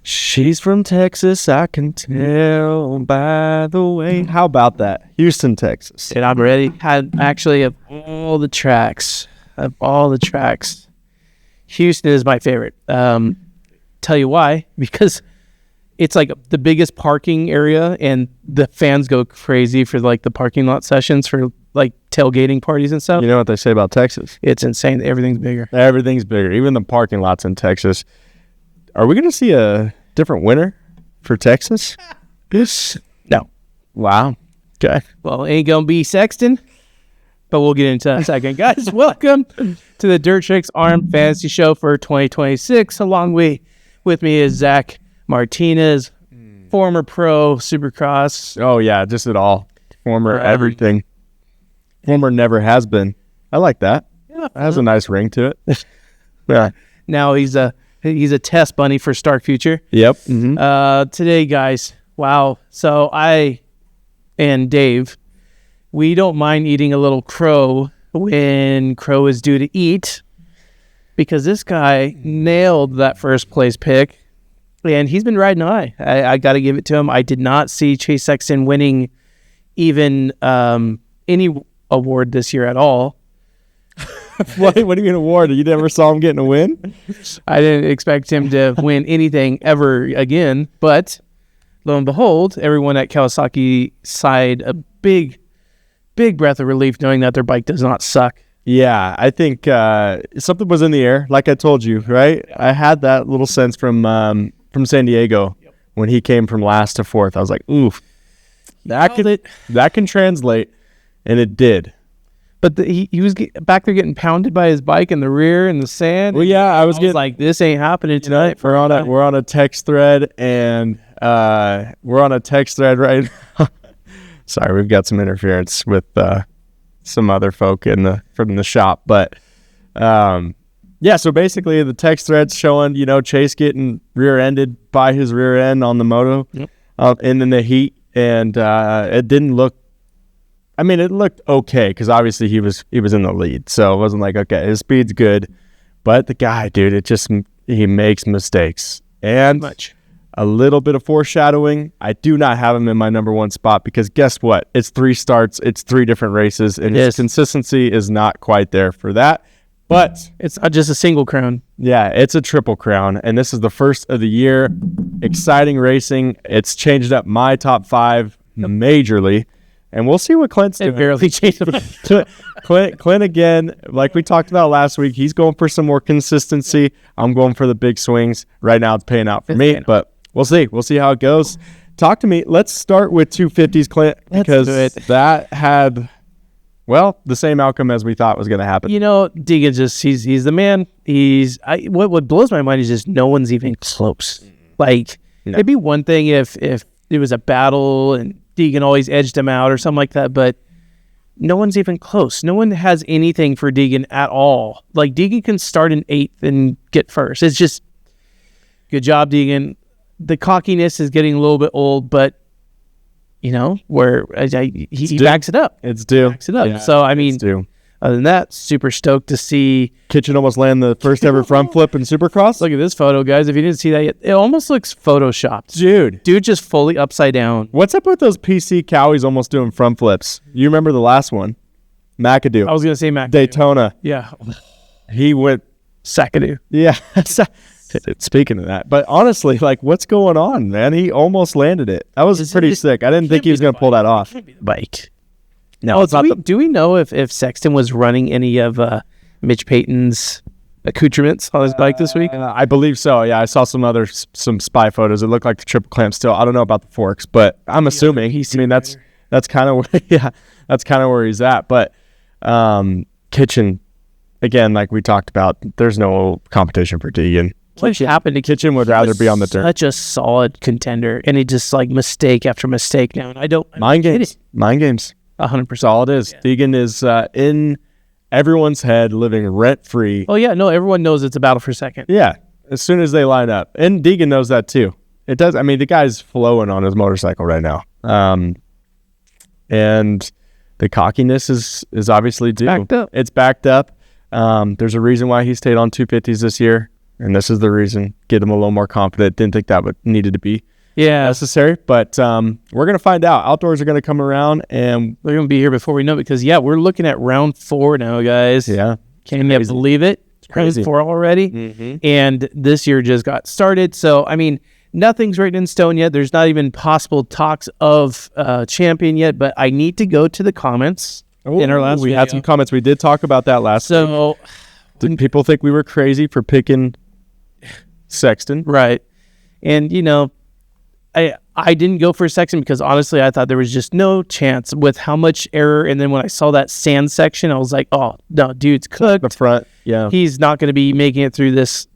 She's from Texas, I can tell by the way. How about that? Houston, Texas. And I'm ready. Of all the tracks, Houston is my favorite. Tell you why? Because it's like the biggest parking area, and the fans go crazy for like the parking lot sessions for like tailgating parties and stuff. You know what they say about Texas? It's insane. Everything's bigger. Everything's bigger. Even the parking lots in Texas. Are we going to see a different winner for Texas? No. Wow. Okay. Well, ain't going to be Sexton, but we'll get into that in a second. Guys, welcome to the Dirt Tricks Arm Fantasy Show for 2026. Along with me is Zach Martinez, former pro Supercross. Oh, yeah, just it all. Former everything. Former never has been. I like that. Yeah. It has a nice ring to it. Yeah. Now he's a test bunny for Stark Future. Yep. Mm-hmm. Today, guys, wow. So I and Dave, we don't mind eating a little crow when crow is due to eat, because this guy nailed that first place pick, and he's been riding high. I got to give it to him. I did not see Chase Sexton winning even any award this year at all. What do you mean award? You never saw him getting a win? I didn't expect him to win anything ever again, but lo and behold, everyone at Kawasaki sighed a big breath of relief knowing that their bike does not suck. Yeah, I think something was in the air, like I told you, right? Yeah. I had that little sense from San Diego when he came from last to fourth. I was like, oof, that can translate, and it did. But he was back there getting pounded by his bike in the rear in the sand. Well, yeah, I was like, this ain't happening tonight. We're on a text thread, and we're on a text thread right now. Sorry, we've got some interference with some other folk from the shop, but yeah. So basically, the text thread's showing Chase getting rear-ended by his rear end on the moto, and in the heat, and it didn't look. I mean, it looked okay because obviously he was in the lead, so it wasn't like, okay, his speed's good, but the guy, dude, he makes mistakes, and a little bit of foreshadowing. I do not have him in my number one spot because guess what? It's 3 starts, it's 3 different races, and his consistency is not quite there for that. But it's not just a single crown. Yeah, it's a triple crown, and this is the first of the year. Exciting racing. It's changed up my top 5 majorly. And we'll see what Clint's doing. It barely changed. Clint, again, like we talked about last week, he's going for some more consistency. I'm going for the big swings. Right now it's paying out for me, but we'll see. We'll see how it goes. Talk to me. Let's start with 250s, Clint, because that had, the same outcome as we thought was going to happen. Deegan he's the man. What blows my mind is just no one's even close. Like, it'd be one thing if it was a battle and Deegan always edged him out or something like that, but no one's even close. No one has anything for Deegan at all. Like, Deegan can start in 8th and get first. It's just, good job, Deegan. The cockiness is getting a little bit old, but, he backs it up. It's due. Backs it up. Yeah, so, I mean, other than that, super stoked to see Kitchen almost land the first ever front flip in Supercross. Look at this photo, guys. If you didn't see that yet, it almost looks photoshopped. Dude just fully upside down. What's up with those PC cowies almost doing front flips? You remember the last one? McAdoo. I was going to say McAdoo. Daytona. Yeah. He went Sakadoo. Yeah. Speaking of that. But honestly, like, what's going on, man? He almost landed it. That was pretty sick. I didn't think he was going to pull that off. Can't be the bike. No, do we know if Sexton was running any of Mitch Payton's accoutrements on his bike this week? I believe so. Yeah, I saw some spy photos. It looked like the triple clamp still. I don't know about the forks, but I'm assuming that's kind of where that's kind of where he's at. But Kitchen, again, like we talked about, there's no competition for Deegan. What happened to Kitchen would rather be on the dirt. Such a solid contender, and he just like mistake after mistake now. And I don't mind games. 100%. All it is. Yeah. Deegan is in everyone's head, living rent free. Oh yeah, no, everyone knows it's a battle for second. Yeah, as soon as they line up, and Deegan knows that too. It does. I mean, the guy's flowing on his motorcycle right now, and the cockiness is obviously due. Backed up. It's backed up. There's a reason why he stayed on 250s this year. and this is the reason. Get him a little more confident. Didn't think that needed to be necessary, but we're going to find out. Outdoors are going to come around, and they're going to be here before we know it, because, we're looking at round 4 now, guys. Yeah. Can you believe it? It's crazy. Round 4 already, and this year just got started. So, I mean, nothing's written in stone yet. There's not even possible talks of champion yet, but I need to go to the comments in our last We video. had some comments. We did talk about that last week. So, did people think we were crazy for picking Sexton? Right. And, I didn't go for Sexton because, honestly, I thought there was just no chance with how much error. And then when I saw that sand section, I was like, oh, no, dude's cooked. The front, yeah. He's not going to be making it through this,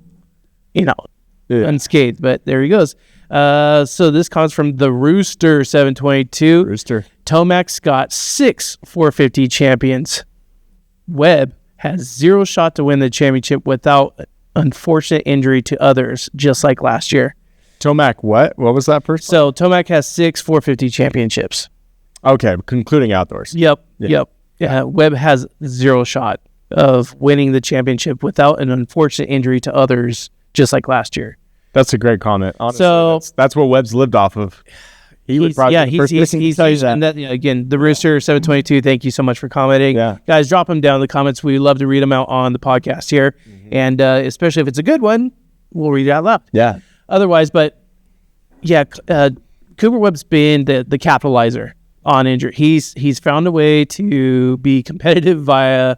unscathed. But there he goes. So this comes from the Rooster 722. Rooster. Tomac's got 6 450 champions. Webb has 0 shot to win the championship without unfortunate injury to others, just like last year. Tomac, what? What was that first? So Tomac has 6 450 championships. Okay, concluding outdoors. Yep. Webb has 0 shot of winning the championship without an unfortunate injury to others, just like last year. That's a great comment. Honestly, So that's what Webb's lived off of. He would probably be the first person to tell you that. And that, again, the Rooster 722. Thank you so much for commenting. Yeah. Guys, drop them down in the comments. We love to read them out on the podcast here, and especially if it's a good one, we'll read it out loud. Yeah. Otherwise, but Cooper Webb's been the capitalizer on injury. He's found a way to be competitive via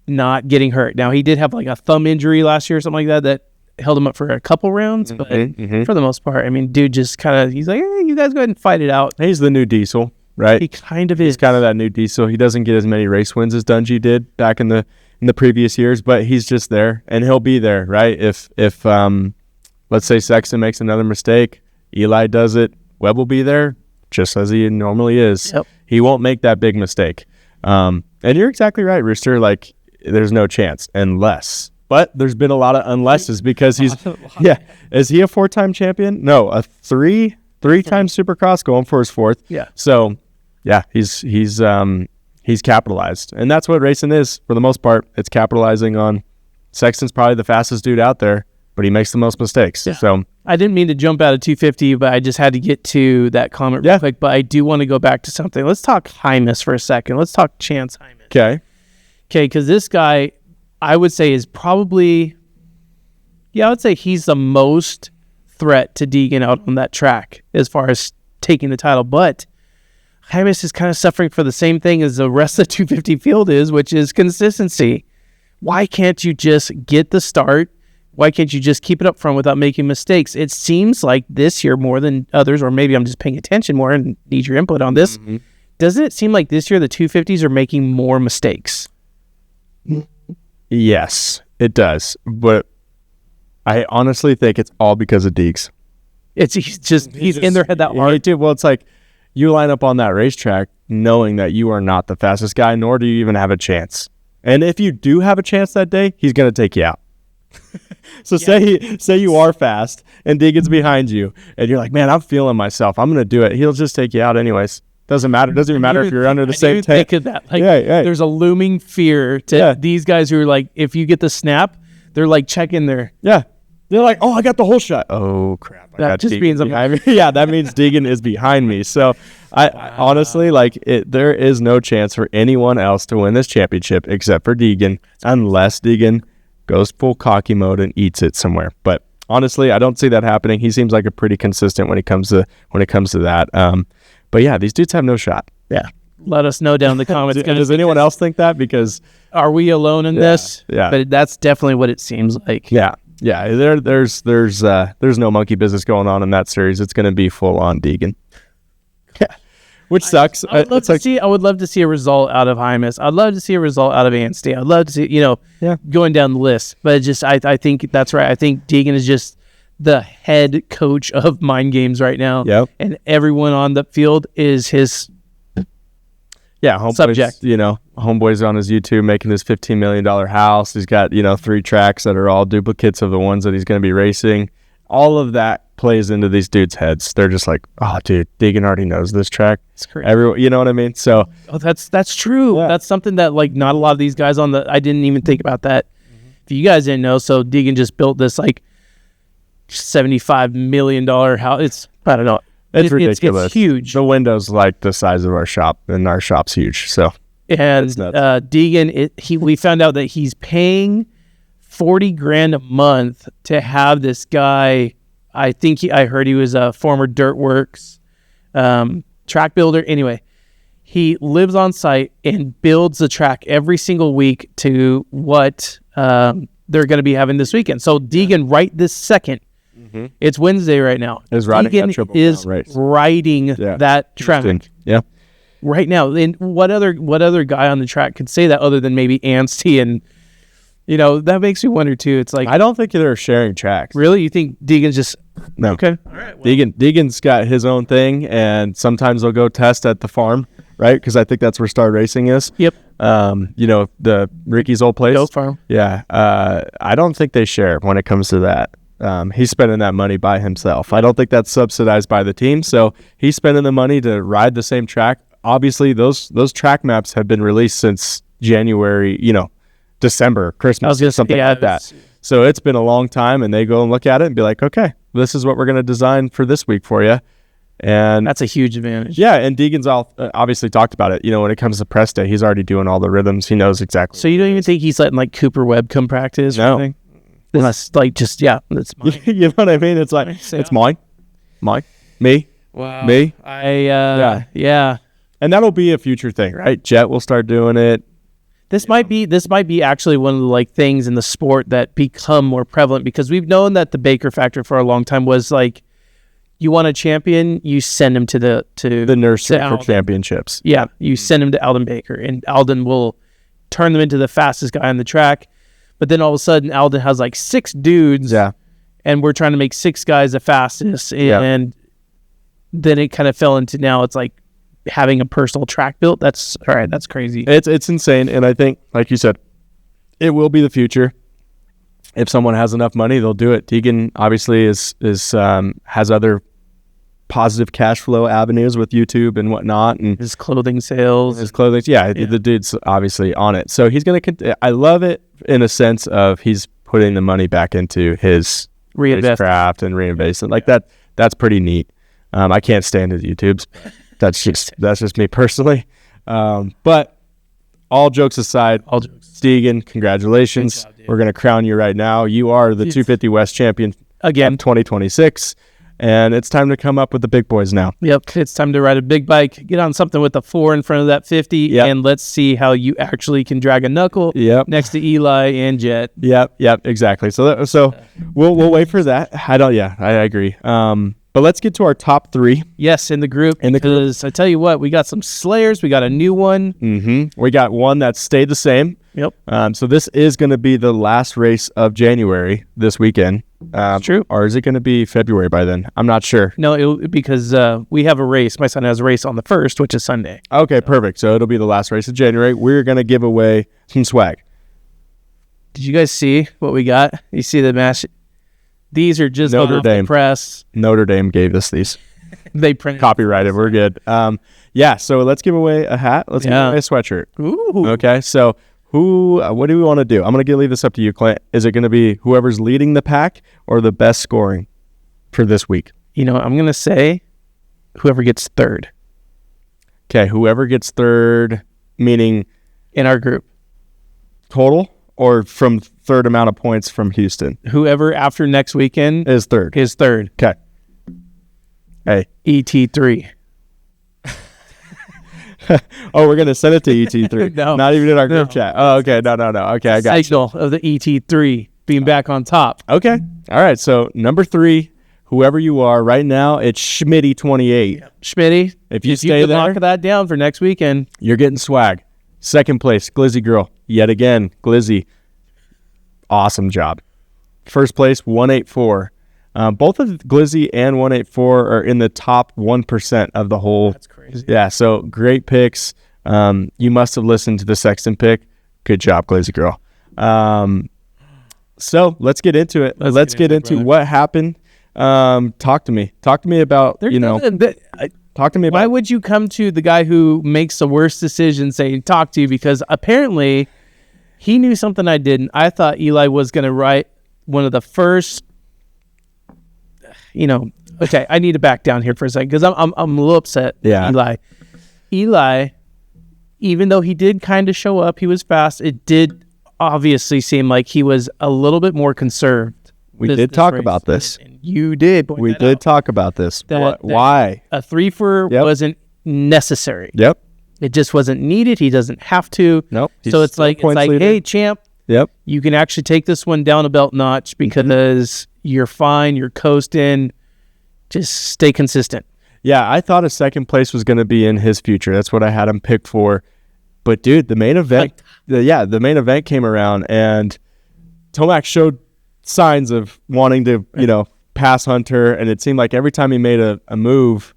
not getting hurt. Now, he did have like a thumb injury last year or something like that held him up for a couple rounds, but for the most part, I mean, dude just kind of, he's like, hey, you guys go ahead and fight it out. He's the new Diesel, right? He kind of is. He's kind of that new Diesel. He doesn't get as many race wins as Dungey did back in the previous years, but he's just there, and he'll be there, right? If let's say Sexton makes another mistake, Eli does it, Webb will be there just as he normally is. Yep. He won't make that big mistake. And you're exactly right, Rooster. Like, there's no chance unless. But there's been a lot of unlesses because he's Is he a 4-time champion? No, a three-time Supercross, going for his 4th. Yeah. So he's capitalized, and that's what racing is for the most part. It's capitalizing on. Sexton's probably the fastest dude out there, but he makes the most mistakes. Yeah. So I didn't mean to jump out of 250, but I just had to get to that comment real quick. But I do want to go back to something. Let's talk Hymas for a second. Let's talk Chance Hymas. Okay, because this guy, I would say, is probably, I would say he's the most threat to Deegan out on that track as far as taking the title. But Hymas is kind of suffering for the same thing as the rest of the 250 field is, which is consistency. Why can't you just get the start? Why can't you just keep it up front without making mistakes? It seems like this year more than others, or maybe I'm just paying attention more and need your input on this. Doesn't it seem like this year the 250s are making more mistakes? Yes, it does. But I honestly think it's all because of Deeks. He's in their head that hard. Dude, well, it's like you line up on that racetrack knowing that you are not the fastest guy, nor do you even have a chance. And if you do have a chance that day, he's going to take you out. So say you are fast and Deegan's behind you and you're like, man, I'm feeling myself, I'm going to do it. He'll just take you out anyways. Doesn't matter. It doesn't even matter if you're under the same tank. Think of that. Like, there's a looming fear to these guys who are like, if you get the snap, they're like checking their. Yeah. They're like, oh, I got the whole shot. Oh, crap. That just means I'm behind me. Yeah, that means Deegan is behind me. So I honestly, there is no chance for anyone else to win this championship except for Deegan, unless Deegan goes full cocky mode and eats it somewhere. But honestly, I don't see that happening. He seems like a pretty consistent when it comes to that. But yeah, these dudes have no shot. Yeah. Let us know down in the comments. Does anyone else think that? Because are we alone in this? Yeah. But that's definitely what it seems like. Yeah. Yeah. There's no monkey business going on in that series. It's going to be full on Deegan. Yeah. Which sucks. I would love to see a result out of Hymas. I'd love to see a result out of Anstey. I'd love to see, going down the list. But I think that's right. I think Deegan is just the head coach of mind games right now. Yep. And everyone on the field is his subject. Homeboy's on his YouTube making this $15 million house. He's got, 3 tracks that are all duplicates of the ones that he's going to be racing. All of that plays into these dudes' heads. They're just like, oh, dude, Deegan already knows this track. It's crazy. Everyone, you know what I mean? So that's true. Yeah. That's something that not a lot of these guys I didn't even think about that. If you guys didn't know, so Deegan just built this $75 million house. It's, I don't know. It's ridiculous. It's huge. The window's like the size of our shop, and our shop's huge. So, and Deegan, we found out that he's paying $40,000 a month to have this guy. I heard he was a former Dirtworks track builder. Anyway, he lives on site and builds the track every single week to what they're going to be having this weekend. So Deegan, right this second, it's Wednesday right now. Deegan is riding that track. Yeah. Right now. And what other guy on the track could say that other than maybe Anstie? And that makes me wonder too. It's like, I don't think they're sharing tracks. Really? You think Deegan's just no? Okay. All right. Well. Deegan's got his own thing, and sometimes they'll go test at the farm, right? Because I think that's where Star Racing is. Yep. The Ricky's old place. Goat Farm. Yeah. I don't think they share when it comes to that. He's spending that money by himself. I don't think that's subsidized by the team. So he's spending the money to ride the same track. Obviously, those track maps have been released since January, December, Christmas, something like that. So it's been a long time, and they go and look at it and be like, okay, this is what we're going to design for this week for you. And that's a huge advantage. Yeah, and Deegan's obviously talked about it. When it comes to press day, he's already doing all the rhythms. He knows exactly. So you don't even think he's letting like Cooper Webb come practice? No. Or anything? Unless that's mine. You know what I mean? It's like, it's mine, me, wow, me. Yeah. And that'll be a future thing, right? Jet will start doing it. This might be actually one of the things in the sport that become more prevalent, because we've known that the Baker factor for a long time was like, you want a champion, you send him to the nursery for championships. Yeah, you send him to Alden Baker, and Alden will turn them into the fastest guy on the track. But then all of a sudden, Alden has like 6 dudes, and we're trying to make 6 guys the fastest, and then it kind of fell into now it's like having a personal track built. That's all right. That's crazy. It's insane, and I think, like you said, it will be the future. If someone has enough money, they'll do it. Deegan obviously has other positive cash flow avenues with YouTube and whatnot, and his clothing sales. The dude's obviously on it. So he's gonna. I love it in a sense of he's putting the money back into his craft and reinvesting like that. That's pretty neat. I can't stand his YouTubes. That's just me personally. But all jokes aside, Deegan, congratulations. We're going to crown you right now. You are the 250 West champion again, 2026. And it's time to come up with the big boys now. Yep. It's time to ride a big bike, get on something with a 4 in front of that 50, and let's see how you actually can drag a knuckle next to Eli and Jet. Yep, exactly. So we'll wait for that. I agree. But let's get to our top 3. Yes, in the group. Because I tell you what, we got some Slayers. We got a new one. Mm-hmm. We got one that stayed the same. Yep. So this is going to be the last race of January this weekend. True. Or is it going to be February by then? I'm not sure. No, because we have a race. My son has a race on the 1st, which is Sunday. Okay, perfect. So it'll be the last race of January. We're going to give away some swag. Did you guys see what we got? You see the match? These are just Notre Dame press. Notre Dame gave us these. They printed copyrighted. We're good. So let's give away a hat. Let's give away a sweatshirt. Ooh. Okay. So what do we want to do? I'm going to leave this up to you, Clint. Is it going to be whoever's leading the pack or the best scoring for this week? I'm going to say whoever gets 3rd. Okay. Whoever gets 3rd, meaning in our group. Total or from 3rd amount of points from Houston? Whoever after next weekend is 3rd. Is 3rd. Okay. Hey. ET3. We're going to send it to ET3. No. Not even in our group chat. Oh, okay. No. Okay, I got you. Signal of the ET3 being back on top. Okay. All right. So number 3, whoever you are right now, it's Schmitty28. Yeah. Schmitty, if you stay there, lock that down for next weekend. You're getting swag. 2nd place, Glizzy Girl. Yet again, Glizzy. Awesome job. 1st place, 184. Both of Glizzy and 184 are in the top 1% of the whole. That's crazy. Yeah, so great picks. You must have listened to the Sexton pick. Good job, Glizzy Girl. So let's get into it. Let's get into what happened. Talk to me. Talk to me about, talk to me about. Why would you come to the guy who makes the worst decision saying talk to you? Because apparently he knew something I didn't. I thought Eli was going to write one of the first okay, I need to back down here for a second because I'm a little upset. Yeah. Eli, even though he did kind of show up, he was fast. It did obviously seem like he was a little bit more conserved. We did talk about this. And you did. We did talk about this. Why? A 3-4 wasn't necessary. Yep. It just wasn't needed. He doesn't have to. Nope. So it's like, hey, champ. Yep. You can actually take this one down a belt notch because you're fine. You're coasting. Just stay consistent. Yeah, I thought a second place was going to be in his future. That's what I had him picked for. But dude, the main event, the main event came around, and Tomac showed signs of wanting to, pass Hunter, and it seemed like every time he made a move,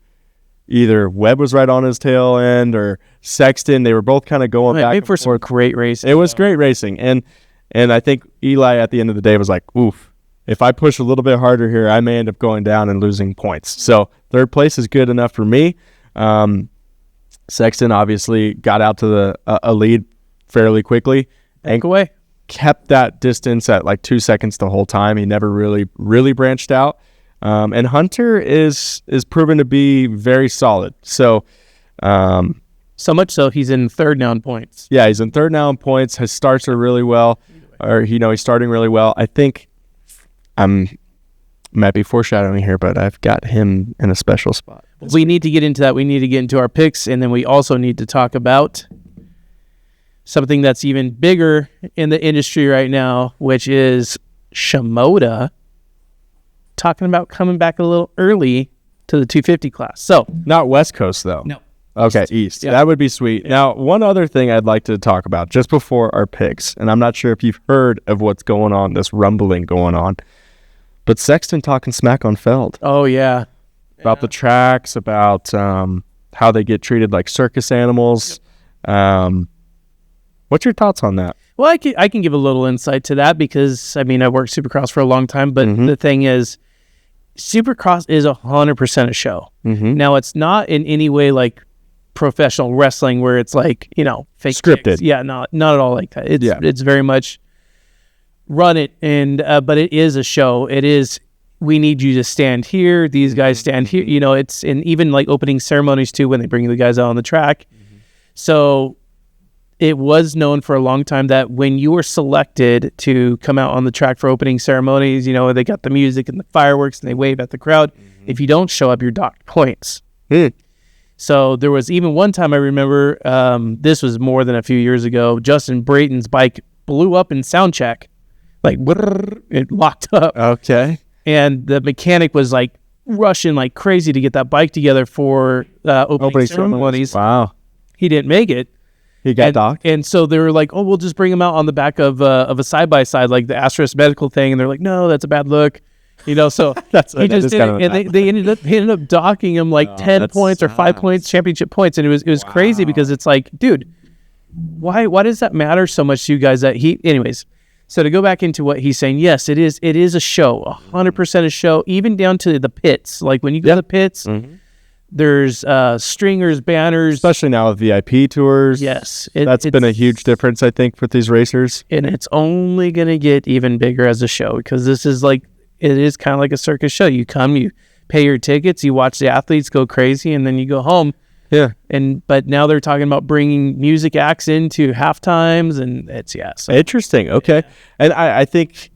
either Webb was right on his tail end or Sexton. They were both kind of going back and forth. Some great racing. It was great racing, and I think Eli at the end of the day was like, "Oof, if I push a little bit harder here, I may end up going down and losing points." So third place is good enough for me. Sexton obviously got out to a lead fairly quickly and kept that distance at like 2 seconds the whole time. He never really branched out. And Hunter is proven to be very solid. So so much so he's in third now in points. Yeah, he's in third now in points. His starts are really well, or he's starting really well. I think might be foreshadowing here, but I've got him in a special spot. We need to get into that. We need to get into our picks, and then we also need to talk about something that's even bigger in the industry right now, which is Shimoda talking about coming back a little early to the 250 class. So not West Coast though. No. Okay, East. Yeah. That would be sweet. Yeah. Now, one other thing I'd like to talk about just before our picks, and I'm not sure if you've heard of what's going on, this rumbling going on, but Sexton talking smack on Feld. Oh, yeah. About the tracks, about how they get treated like circus animals. Yep. What's your thoughts on that? Well, I can give a little insight to that because, I worked Supercross for a long time, but the thing is, Supercross is 100% a show. Mm-hmm. Now, it's not in any way like professional wrestling where it's like, fake scripted. Kicks. Yeah, not at all like that. It's very much run it, and but it is a show. It is, we need you to stand here, these guys stand here. It's in even like opening ceremonies too when they bring the guys out on the track. Mm-hmm. So it was known for a long time that when you were selected to come out on the track for opening ceremonies, they got the music and the fireworks and they wave at the crowd. Mm-hmm. If you don't show up, you're docked points. So there was even one time I remember, this was more than a few years ago, Justin Brayton's bike blew up in sound check. Like, it locked up. Okay. And the mechanic was like rushing like crazy to get that bike together for opening ceremonies. Wow. He didn't make it. He got docked. And so they were like, oh, we'll just bring him out on the back of a side-by-side, like the Astros medical thing. And they're like, no, that's a bad look. So he just did it. And they ended up docking him like 10 points or 5 points, championship points. And it was crazy because it's like, dude, why does that matter so much to you guys that anyways. So to go back into what he's saying, yes, it is a show, 100% a show, even down to the pits. Like when you go to the pits, there's stringers, banners. Especially now with VIP tours. Yes. That's been a huge difference, I think, for these racers. And it's only going to get even bigger as a show because this is like, it is kind of like a circus show. You come, you pay your tickets, you watch the athletes go crazy, and then you go home. Yeah. But now they're talking about bringing music acts into half times, and it's So. Interesting. Okay. Yeah. And I think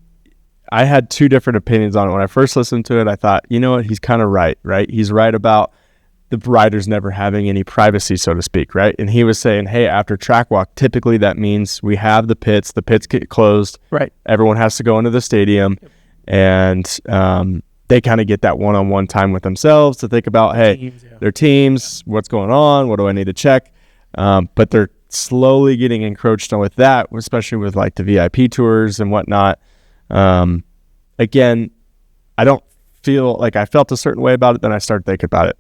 I had two different opinions on it. When I first listened to it, I thought, you know what, he's kind of right? He's right about the riders never having any privacy, so to speak, right? And he was saying, hey, after track walk, typically that means we have the pits get closed. Right. Everyone has to go into the stadium, and they kind of get that one-on-one time with themselves to think about, hey, their teams, what's going on, what do I need to check? But they're slowly getting encroached on with that, especially with like the VIP tours and whatnot. Again, I don't feel like I felt a certain way about it, then I started thinking about it.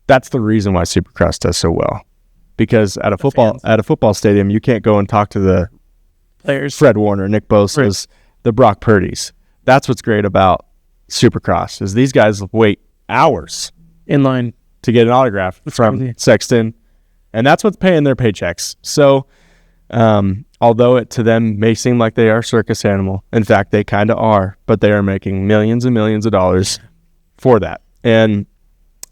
That's the reason why Supercross does so well. Because at a football stadium, you can't go and talk to the players, Fred Warner, Nick Bosa's, the Brock Purdy's. That's what's great about Supercross is these guys wait hours in line to get an autograph from Sexton, and that's what's paying their paychecks. So although it to them may seem like they are circus animal, in fact they kind of are, but they are making millions and millions of dollars for that. And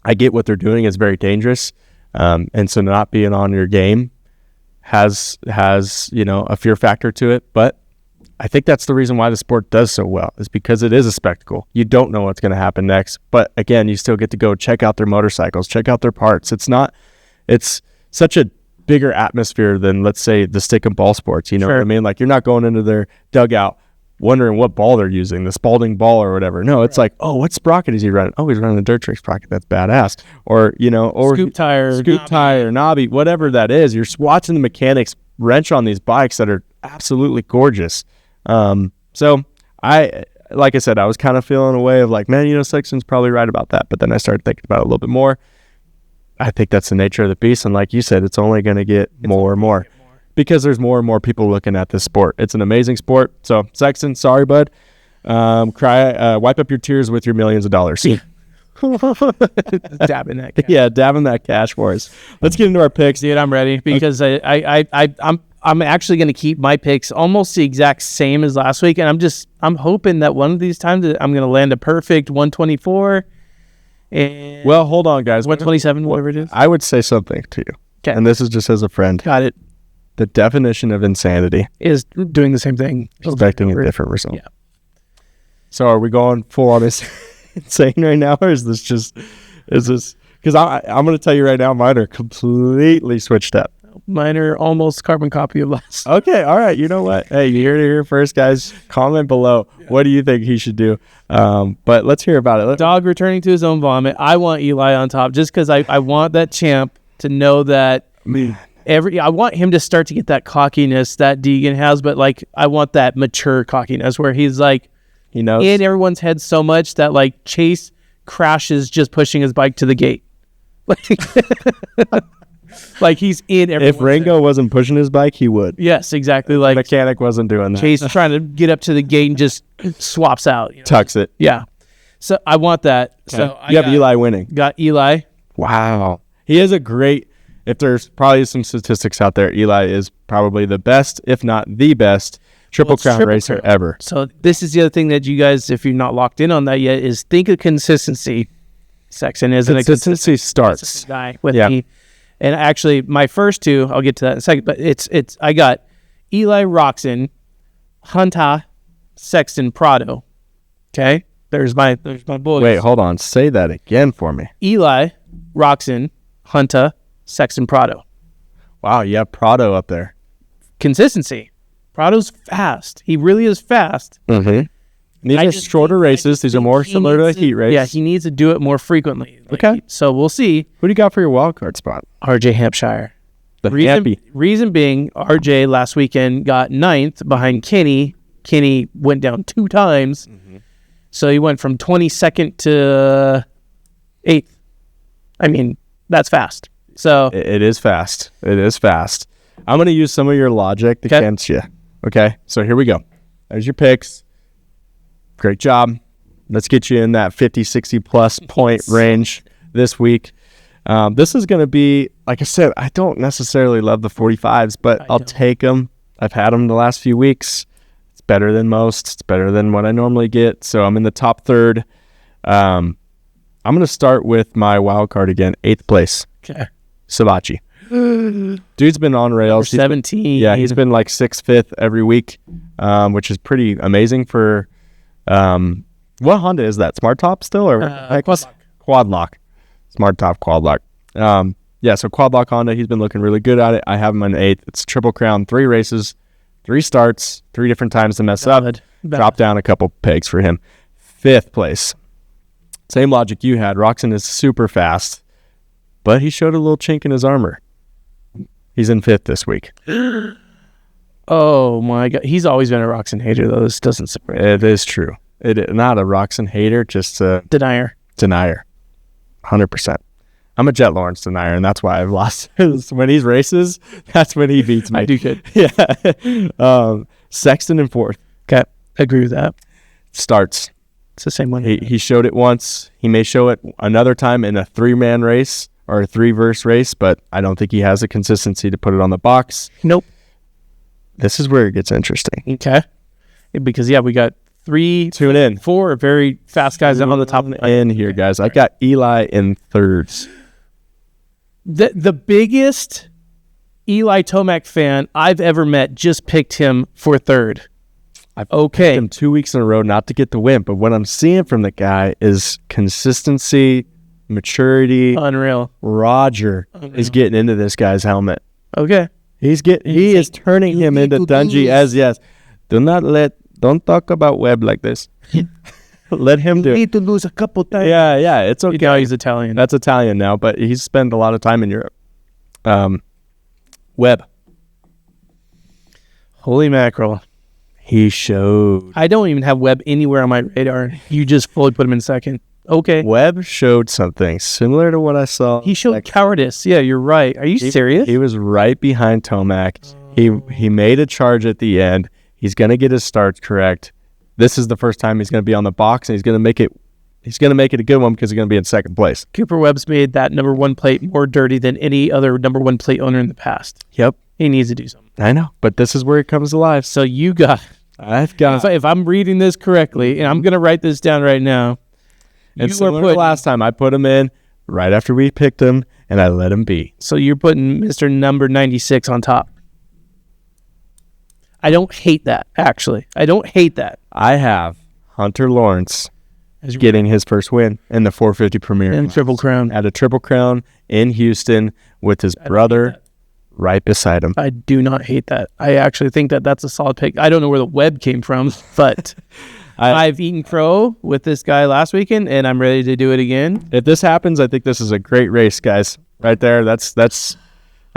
I get what they're doing is very dangerous. And so not being on your game has a fear factor to it. But I think that's the reason why the sport does so well, is because it is a spectacle. You don't know what's going to happen next. But again, you still get to go check out their motorcycles, check out their parts. It's such a bigger atmosphere than, let's say, the stick and ball sports. You know what I mean? Like, you're not going into their dugout wondering what ball they're using, the Spalding ball or whatever. No, it's like, oh, what sprocket is he running? Oh, he's running the Dirt Tricks sprocket. That's badass. Or, or scoop tire, knobby, whatever that is. You're watching the mechanics wrench on these bikes that are absolutely gorgeous. So like I said, I was kind of feeling a way of like, man, Sexton's probably right about that. But then I started thinking about it a little bit more. I think that's the nature of the beast. And like you said, it's only going to get more and more. Because there's more and more people looking at this sport. It's an amazing sport. So, Sexton, sorry, bud. Wipe up your tears with your millions of dollars. Dabbing that cash. Yeah, dabbing that cash for us. Let's get into our picks. Dude, I'm ready because I'm actually going to keep my picks almost the exact same as last week. And I'm hoping that one of these times I'm going to land a perfect 124. And well, hold on, guys. 127, whatever it is. I would say something to you. Okay. And this is just as a friend. Got it. The definition of insanity is doing the same thing, expecting a different result. Yeah. So are we going full on insane right now, or is this because I'm going to tell you right now, mine are completely switched up. Mine are almost carbon copy of last. Okay, all right. You know what? Hey, you heard it here first, guys. Comment below. Yeah. What do you think he should do? But let's hear about it. Dog returning to his own vomit. I want Eli on top just because I want that champ to know that. Man. I want him to start to get that cockiness that Deegan has, but like I want that mature cockiness where he's like, he knows in everyone's head so much that like Chase crashes just pushing his bike to the gate. Like he's in everyone's If Ringo wasn't pushing his bike, he would. Yes, exactly. Like mechanic wasn't doing that. Chase trying to get up to the gate and just swaps out. Tucks it. Yeah. So I want that. Okay. So you have Eli winning. Got Eli. Wow. He is a great. If there's probably some statistics out there, Eli is probably the best, if not the best, Triple Crown racer ever. So this is the other thing that you guys, if you're not locked in on that yet, is think of consistency. Sexton isn't consistency starts guy with me. And actually, my first two, I'll get to that in a second, but it's I got Eli, Roxon, Hunter, Sexton, Prado. Okay? There's my boys. Wait, hold on. Say that again for me. Eli, Roxon, Hunter, Sexton, Prado. Wow, you have Prado up there. Consistency. Prado's fast. He really is fast. Mm-hmm. These are shorter races. These are more similar to a heat race. Yeah, he needs to do it more frequently. Okay. So we'll see. Who do you got for your wild card spot? RJ Hampshire. Reason being, RJ last weekend got 9th behind Kenny. Kenny went down 2 times. Mm-hmm. So he went from 22nd to 8th. I mean, that's fast. So it is fast. It is fast. I'm going to use some of your logic against you. Okay, so here we go. There's your picks. Great job. Let's get you in that 50, 60 plus point range this week. This is going to be, like I said, I don't necessarily love the 45s, but I'll take them. I've had them the last few weeks. It's better than most. It's better than what I normally get. So I'm in the top third. I'm going to start with my wild card again, 8th place. Okay. Sabachi. Dude's been on rails. 17. He's been like 6th, 5th every week, which is pretty amazing for what Honda is that? Smart Top still or Quad Lock. Smart Top Quad Lock. So Quad Lock Honda, he's been looking really good at it. I have him on 8th. It's Triple Crown, 3 races, 3 starts, 3 different times to mess up. Drop down a couple pegs for him. 5th place. Same logic you had. Roxon is super fast, but he showed a little chink in his armor. He's in 5th this week. Oh my God. He's always been a Roxon hater, though. This doesn't surprise me. It is true. Not a Roxon hater, just a denier. 100%. I'm a Jet Lawrence denier, and that's why I've lost. When he races, that's when he beats me. I do good. Yeah. Sexton in 4th. Okay. Agree with that. Starts. It's the same one. He showed it once. He may show it another time in a 3-man race or a 3-verse race, but I don't think he has the consistency to put it on the box. Nope. This is where it gets interesting. Okay. Because, we got 3, Tune in. 4 are very fast guys on the top of the In here, guys. I got Eli in thirds. The biggest Eli Tomac fan I've ever met just picked him for third. I've picked him 2 weeks in a row, not to get the win, but what I'm seeing from the guy is consistency, maturity. Unreal. Roger is getting into this guy's helmet. Okay. He is turning him into Dungy as yes. Don't talk about Webb like this. Let him do it. You need to lose a couple times. Yeah, it's okay. You know he's Italian. That's Italian now, but he's spent a lot of time in Europe. Webb. Holy mackerel. He showed. I don't even have Webb anywhere on my radar. You just fully put him in second. Okay. Webb showed something similar to what I saw. He showed cowardice. Yeah, you're right. Are you serious? He was right behind Tomac. He made a charge at the end. He's going to get his starts correct. This is the first time he's going to be on the box, and he's going to make it a good one because he's going to be in second place. Cooper Webb's made that number one plate more dirty than any other number one plate owner in the past. Yep. He needs to do something. I know, but this is where he comes alive. So I've got. If I'm reading this correctly, and I'm going to write this down right now. And similar to last time, I put him in right after we picked him, and I let him be. So you're putting Mr. Number 96 on top. I don't hate that, actually. I don't hate that. I have Hunter Lawrence getting his first win in the 450 Premier. And Triple Crown. At a Triple Crown in Houston with his brother right beside him. I do not hate that. I actually think that that's a solid pick. I don't know where the Webb came from, but I've eaten crow with this guy last weekend, and I'm ready to do it again. If this happens, I think this is a great race, guys. Right there. That's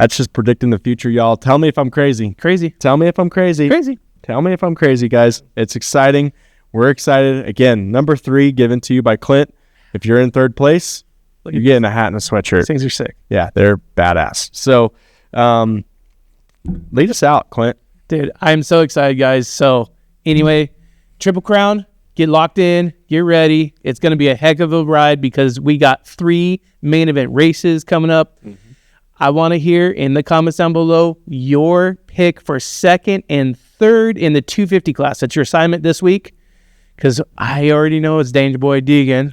just predicting the future, y'all. Tell me if I'm crazy. Tell me if I'm crazy. Tell me if I'm crazy, guys. It's exciting. We're excited. Again, number 3 given to you by Clint. If you're in third place, you're getting a hat and a sweatshirt. These things are sick. Yeah, they're badass. So, lead us out, Clint. Dude, I'm so excited, guys. So, anyway, Triple Crown, get locked in, get ready. It's going to be a heck of a ride because we got 3 main event races coming up. Mm-hmm. I want to hear in the comments down below your pick for second and third in the 250 class. That's your assignment this week because I already know it's Danger Boy Deegan.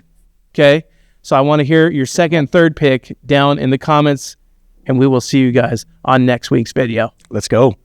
Okay? So I want to hear your second and third pick down in the comments, and we will see you guys on next week's video. Let's go.